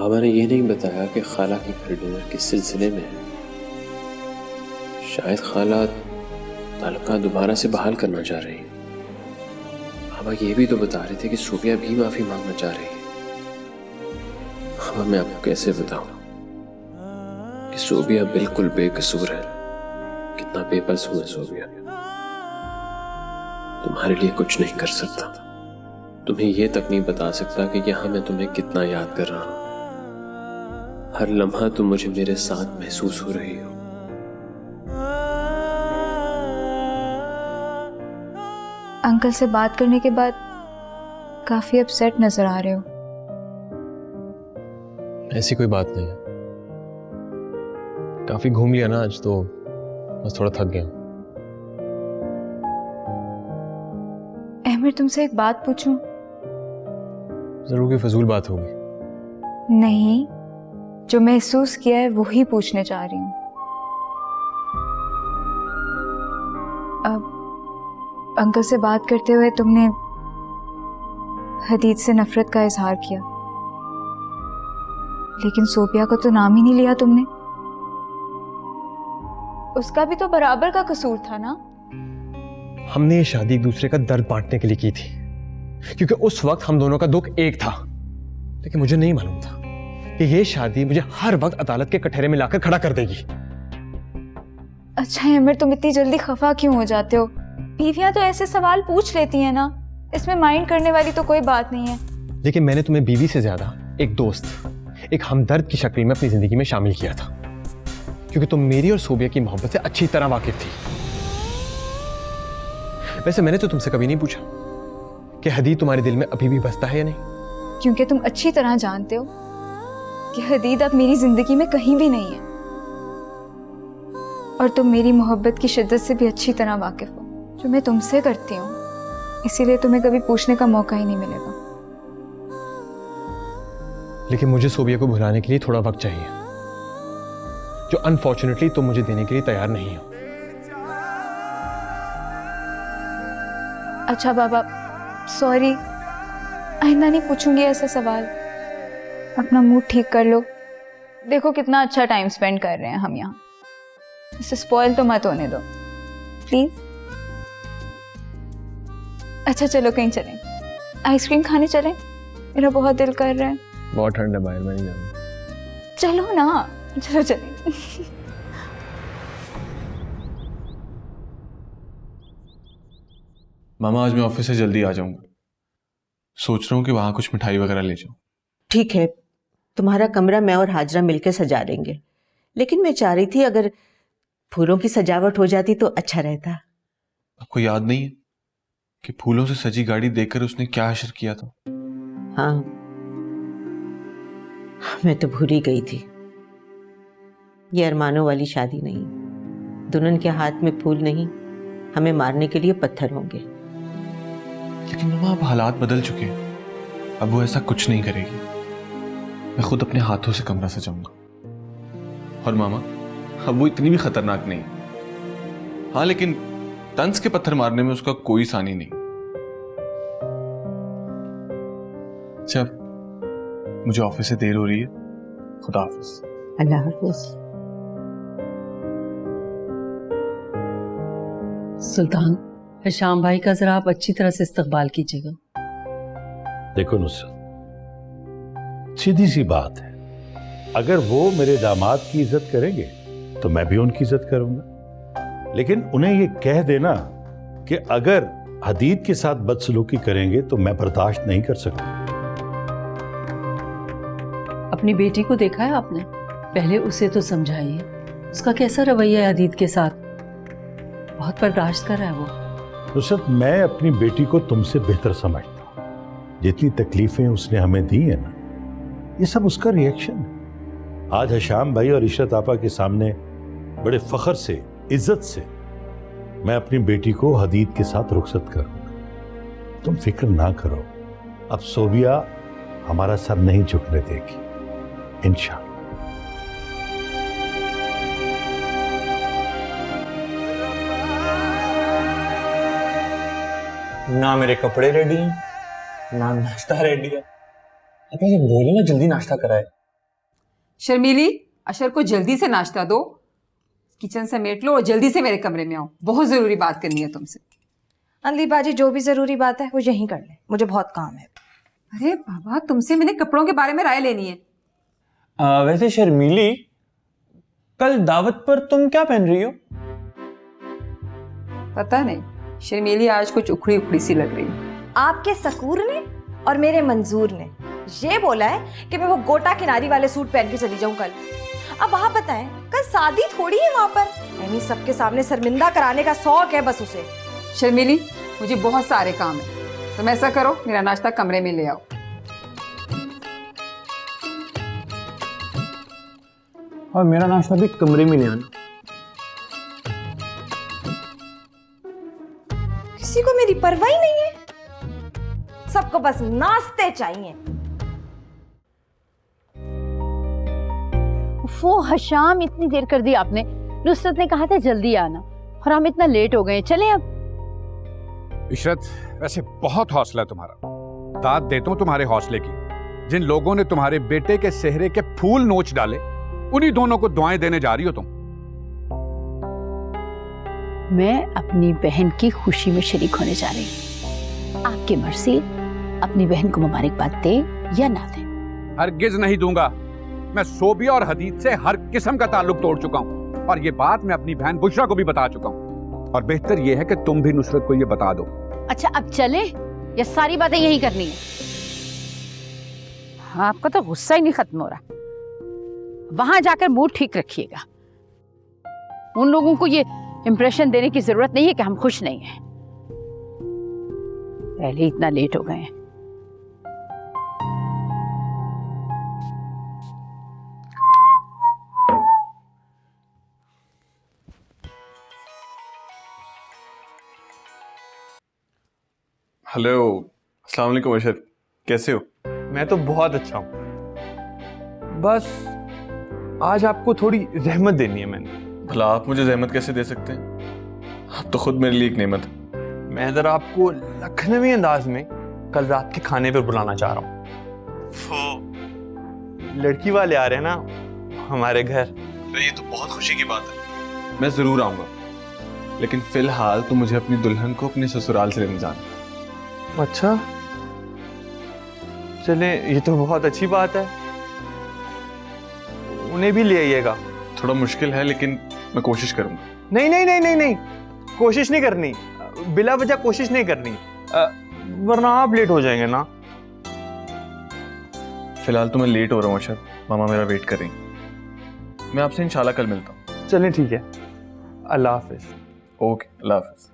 बाबा ने ये नहीं बताया कि खाला की घर डिनर किस सिलसिले में है। शायद खाला ताल्लुकात दोबारा से बहाल करना चाह रही है। बाबा ये भी तो बता रहे थे कि सोबिया भी माफी मांगना चाह रही है। बाबा मैं आपको कैसे बताऊं कि सोबिया बिल्कुल बेकसूर है। कितना बेबस हुआ सोबिया। तुम्हारे लिए कुछ नहीं कर सकता। तुम्हें यह तक नहीं बता सकता कि यहां मैं तुम्हें कितना याद कर रहा हूं। हर लम्हा तुम मुझे मेरे साथ महसूस हो रही हो। अंकल से बात करने के बाद काफी अपसेट नजर आ रहे हो। ऐसी कोई बात नहीं है। काफी घूम लिया ना आज, तो बस थोड़ा थक गया। अहमद तुमसे एक बात पूछूं? जरूर कोई फजूल बात होगी। नहीं, जो महसूस किया है वो ही पूछने चाह रही हूँ। अब अंकल से बात करते हुए तुमने हदीद से नफरत का इजहार किया, लेकिन सोबिया को तो नाम ही नहीं लिया तुमने। उसका भी तो बराबर का कसूर था ना। हमने ये शादी एक दूसरे का दर्द बांटने के लिए की थी, क्योंकि उस वक्त हम दोनों का दुख एक था। लेकिन मुझे नहीं मालूम था कि ये शादी मुझे हर वक्त अदालत के कटहरे में लाकर खड़ा कर देगी। अच्छा अमर, तुम इतनी जल्दी खफा क्यों हो जाते हो? बीवियां तो ऐसे सवाल पूछ लेती हैं ना, इसमें माइंड करने वाली तो कोई बात नहीं है। लेकिन मैंने तुम्हें बीवी से ज्यादा एक दोस्त, एक हमदर्द की शक्ल में अपनी जिंदगी में शामिल किया था, क्योंकि तुम मेरी और सोबिया की मोहब्बत से अच्छी तरह वाकिफ थी। वैसे मैंने तो तुमसे कभी नहीं पूछा कि हदीद तुम्हारे दिल में अभी भी बसता है या नहीं, क्योंकि तुम अच्छी तरह जानते हो कि हदीद अब मेरी जिंदगी में कहीं भी नहीं है, और तुम मेरी मोहब्बत की शिद्दत से भी अच्छी तरह वाकिफ हो, जो मैं तुमसे करती हूँ। इसीलिए तुम्हें कभी पूछने का मौका ही नहीं मिलेगा। लेकिन मुझे सोबिया को भुलाने के लिए थोड़ा वक्त चाहिए, जो अनफॉर्चुनेटली तुम मुझे देने के लिए तैयार नहीं हो। अच्छा बाबा, सॉरी, आइंदा नहीं पूछूंगी ऐसा सवाल। अपना मूड ठीक कर लो। देखो कितना अच्छा टाइम स्पेंड कर रहे हैं हम यहाँ। इसे स्पॉइल तो मत होने दो प्लीज। अच्छा चलो कहीं चलें, आइसक्रीम खाने चलें, मेरा बहुत दिल कर रहा है। बहुत ठंड है बाहर, मैं नहीं जाऊंगा। चलो ना, चलो चलें। मामा आज मैं ऑफिस से जल्दी आ जाऊंगा। सोच रहा हूँ कि वहां कुछ मिठाई वगैरह ले जाऊं। ठीक है, तुम्हारा कमरा मैं और हाजरा मिलकर सजा देंगे, लेकिन मैं चाह रही थी अगर फूलों की सजावट हो जाती तो अच्छा रहता। आपको याद नहीं है कि फूलों से सजी गाड़ी देखकर उसने क्या हशर किया था? हाँ, मैं तो भूल ही गई थी। ये अरमानों वाली शादी नहीं, दुल्हन के हाथ में फूल नहीं, हमें मारने के लिए पत्थर होंगे। लेकिन मामा अब हालात बदल चुके हैं, अब वो ऐसा कुछ नहीं करेगी। मैं खुद अपने हाथों से कमरा सजाऊंगा। और मामा अब वो इतनी भी खतरनाक नहीं। हाँ, लेकिन तंज के पत्थर मारने में उसका कोई सानी नहीं। अच्छा, मुझे ऑफिस से देर हो रही है। खुदा हाफिज। अल्लाह हाफिज। सुल्तान, हिशाम भाई का जरा आप अच्छी तरह से इस्तकबाल कीजिएगा। देखो नुसरत, सीधी सी बात है, अगर वो मेरे दामाद की इज्जत करेंगे तो मैं भी उनकी इज्जत करूंगा। लेकिन उन्हें ये कह देना कि अगर हदीद के साथ बदसलूकी करेंगे तो मैं बर्दाश्त नहीं कर सकता। अपनी बेटी को देखा है आपने? पहले उसे तो समझाइए, उसका कैसा रवैया है हदीद के साथ। बहुत बर्दाश्त कर रहा है वो। नुसरत, मैं अपनी बेटी को तुमसे बेहतर समझता हूँ। जितनी तकलीफें उसने हमें दी है ना, ये सब उसका रिएक्शन है। आज हिशाम भाई और इशरत आपा के सामने बड़े फख्र से, इज्जत से मैं अपनी बेटी को हदीद के साथ रुखसत करूंगा। तुम फिक्र ना करो, अब सोबिया हमारा सर नहीं झुकने देगी इंशाअल्लाह। ना मेरे कपड़े रेडी हैं, ना नाश्ता रेडी है। अब जब बोले ना जल्दी नाश्ता कराए, शर्मीली, अशर को जल्दी से नाश्ता दो, किचन समेट लो और जल्दी से मेरे कमरे में आओ, बहुत जरूरी बात करनी है तुमसे। अली बाजी जो भी जरूरी बात है वो यहीं कर ले, मुझे बहुत काम है। अरे बाबा, तुमसे मैंने कपड़ों के बारे में राय लेनी है। वैसे शर्मीली, कल दावत पर तुम क्या पहन रही हो? पता नहीं, शर्मीली आज कुछ उखड़ी उखड़ी सी लग रही है। आपके सकूर ने और मेरे मंजूर ने ये बोला है कि मैं वो गोटा किनारी वाले सूट पहन के चली जाऊं कल। अब आप बताएं, कल शादी थोड़ी है वहां पर, एमी सबके सामने शर्मिंदा कराने का शौक है बस उसे। शर्मीली, मुझे बहुत सारे काम है, तुम ऐसा करो, मेरा नाश्ता कमरे में ले आओ। और मेरा नाश्ता भी कमरे में ले आना। किसी को मेरी परवाह ही नहीं है, सबको बस नाश्ते चाहिए। वो हशाम, इतनी देर कर दी आपने। नुसरत ने कहा था जल्दी आना और हम इतना लेट हो गए। चले अब। इशरत, वैसे बहुत हौसला है तुम्हारा, दाद देता हूं तुम्हारे हौसले की। जिन लोगों ने तुम्हारे बेटे के सेहरे के फूल नोच डाले, उन्हीं दोनों को दुआएं देने जा रही हो तुम। मैं अपनी बहन की खुशी में शरीक होने जा रही हूँ। आपकी मर्जी, अपनी बहन को मुबारकबाद दे या ना दे। हरगिज नहीं दूंगा। मैं सोबिया और हदीद से हर किस्म का ताल्लुक तोड़ चुका हूँ, और ये बात मैं अपनी बहन बुशरा को भी बता चुका हूँ। और बेहतर ये है कि तुम भी नुसरत को ये बता दो। अच्छा, अब चले या सारी बातें यही करनी है? हाँ, आपका तो गुस्सा ही नहीं खत्म हो रहा। वहां जाकर मूड ठीक रखिएगा। उन लोगों को ये इंप्रेशन देने की जरूरत नहीं है कि हम खुश नहीं हैं। पहले इतना लेट हो गए हैं। हेलो, अस्सलाम वालेकुम अशर, कैसे हो? मैं तो बहुत अच्छा हूँ, बस आज आपको थोड़ी रहमत देनी है मैंने। भला आप मुझे जहमत कैसे दे सकते हैं? आप तो खुद मेरे लिए एक नेमत है। मैं जरा आपको लखनवी अंदाज में कल रात के खाने पर बुलाना चाह रहा हूँ। वो लड़की वाले आ रहे हैं ना हमारे घर। ये तो बहुत खुशी की बात है, मैं जरूर आऊंगा, लेकिन फिलहाल तो मुझे अपनी दुल्हन को अपने ससुराल से लेने जाना। अच्छा, चले, ये तो बहुत अच्छी बात है। उन्हें भी ले आइएगा। थोड़ा मुश्किल है, लेकिन मैं कोशिश करूंगा। नहीं नहीं नहीं नहीं नहीं, कोशिश नहीं करनी, बिला वजह कोशिश नहीं करनी, वरना आप लेट हो जाएंगे ना। फिलहाल तो मैं लेट हो रहा हूँ अशर, मामा मेरा वेट कर रही हैं। मैं आपसे इंशाल्लाह कल मिलता हूँ। चलें, ठीक है, अल्लाह हाफिज। ओके, अल्लाह हाफिज।